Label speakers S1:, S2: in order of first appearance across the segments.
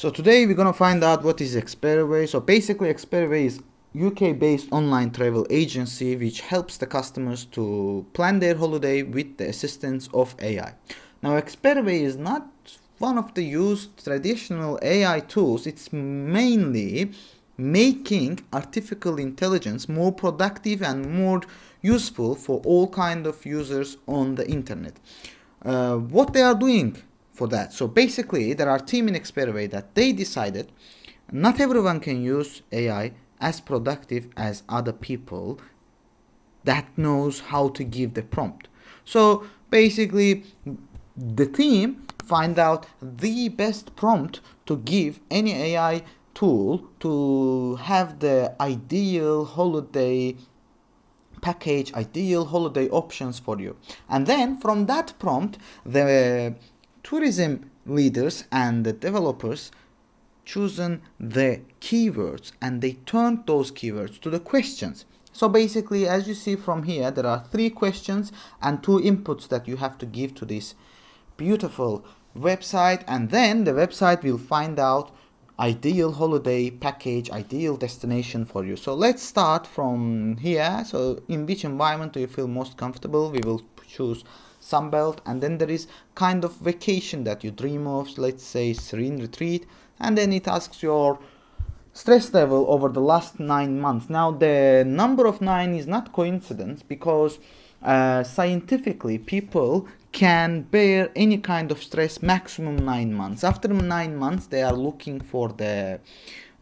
S1: So today we're gonna find out what is Experiway. So basically Experiway is UK-based online travel agency which helps the customers to plan their holiday with the assistance of AI. Now Experiway is not one of the used traditional AI tools. It's mainly making artificial intelligence more productive and more useful for all kind of users on the internet. What they are doing for that. So basically, there are team in Experiway that they decided not everyone can use AI as productive as other people that knows how to give the prompt. So basically, the team find out the best prompt to give any AI tool to have the ideal holiday package, ideal holiday options for you. And then from that prompt, the tourism leaders and the developers chosen the keywords and they turned those keywords to the questions. So basically, as you see from here, there are 3 questions and 2 inputs that you have to give to this beautiful website, and then the website will find out ideal holiday package, ideal destination for you. So let's start from here. So in which environment do you feel most comfortable? We will choose Sunbelt, and then there is kind of vacation that you dream of, let's say serene retreat, and then it asks your stress level over the last 9 months. Now the number of 9 is not coincidence because scientifically people can bear any kind of stress maximum 9 months. After 9 months they are looking for the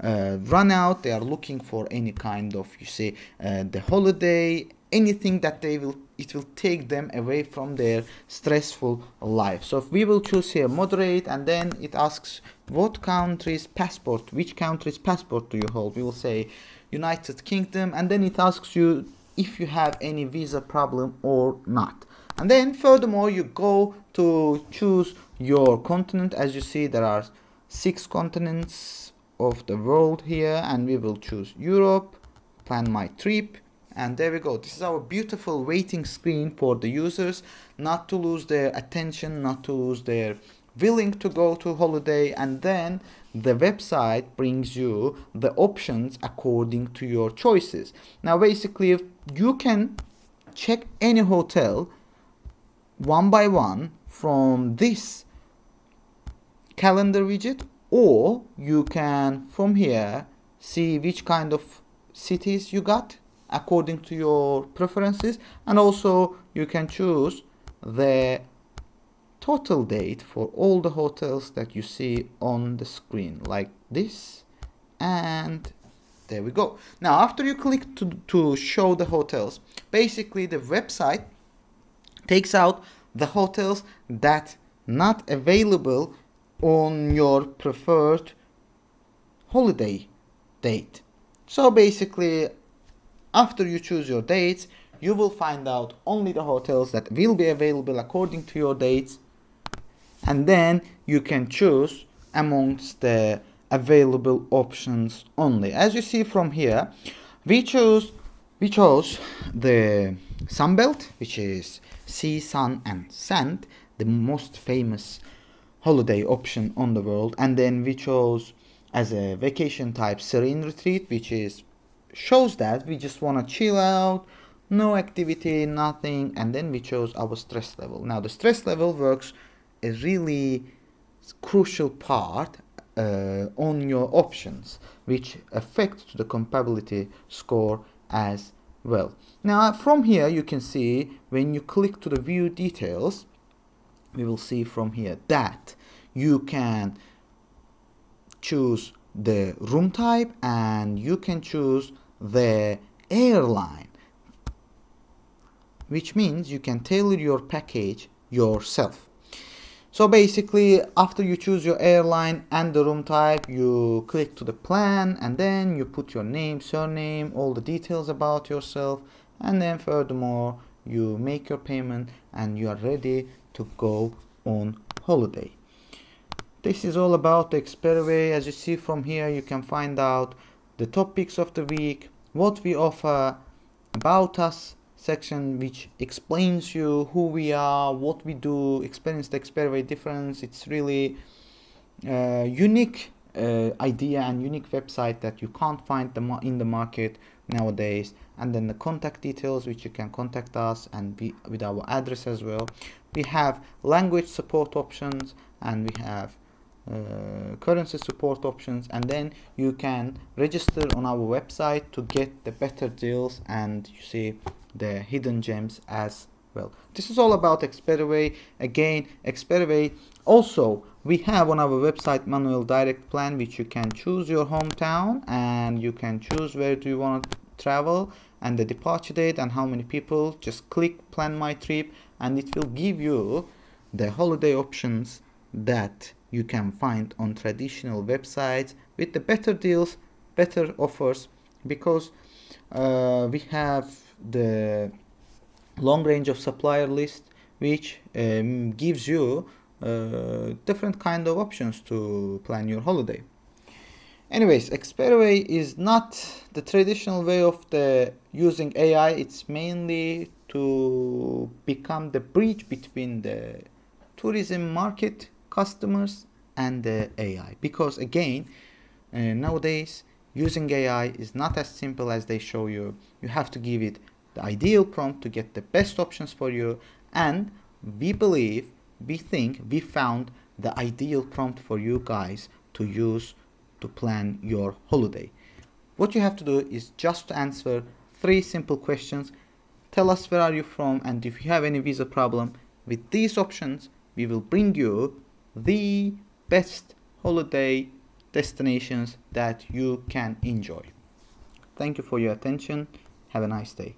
S1: run out, they are looking for any kind of, you say, the holiday, anything that it will take them away from their stressful life. So if we will choose here moderate, and then it asks which country's passport do you hold. We will say United Kingdom, and then it asks you if you have any visa problem or not. And then furthermore you go to choose your continent. As you see, there are 6 continents of the world here, and we will choose Europe, plan my trip, and there we go. This is our beautiful waiting screen for the users not to lose their attention, not to lose their willing to go to holiday. And then the website brings you the options according to your choices. Now basically, if you can check any hotel one by one from this calendar widget, or you can from here see which kind of cities you got according to your preferences, and also you can choose the total date for all the hotels that you see on the screen like this, and there we go. Now after you click to show the hotels, basically the website takes out the hotels that not available on your preferred holiday date. So basically, after you choose your dates, you will find out only the hotels that will be available according to your dates, and then you can choose amongst the available options only. As you see from here, we chose the Sunbelt, which is sea, sun and sand, the most famous holiday option on the world. And then we chose as a vacation type serene retreat, which is shows that we just want to chill out, no activity, nothing. And then we chose our stress level. Now the stress level works a really crucial part on your options, which affects the compatibility score as well. Now from here you can see, when you click to the view details, we will see from here that you can choose the room type and you can choose the airline, which means you can tailor your package yourself. So basically, after you choose your airline and the room type, you click to the plan, and then you put your name, surname, all the details about yourself, and then furthermore you make your payment and you are ready to go on holiday. This is all about the Experiway. As you see from here, you can find out the topics of the week, what we offer, about us section, which explains you who we are, what we do, explains the Experiway difference. It's really unique idea and unique website that you can't find in the market nowadays, and then the contact details which you can contact us and be with our address as well. We have language support options, and we have currency support options, and then you can register on our website to get the better deals and you see the hidden gems as well. This is all about Experiway. Again, Experiway also, we have on our website manual direct plan, which you can choose your hometown and you can choose where do you want to travel and the departure date and how many people. Just click plan my trip and it will give you the holiday options that you can find on traditional websites with the better deals, better offers, because we have the long range of supplier list which gives you different kind of options to plan your holiday. Anyways, Experiway is not the traditional way of the using AI. It's mainly to become the bridge between the tourism market customers and the AI. Because again, nowadays using AI is not as simple as they show you. You have to give it the ideal prompt to get the best options for you, and we believe, we think we found the ideal prompt for you guys to use to plan your holiday. What you have to do is just to answer 3 simple questions. Tell us where are you from and if you have any visa problem. With these options, we will bring you the best holiday destinations that you can enjoy. Thank you for your attention. Have a nice day.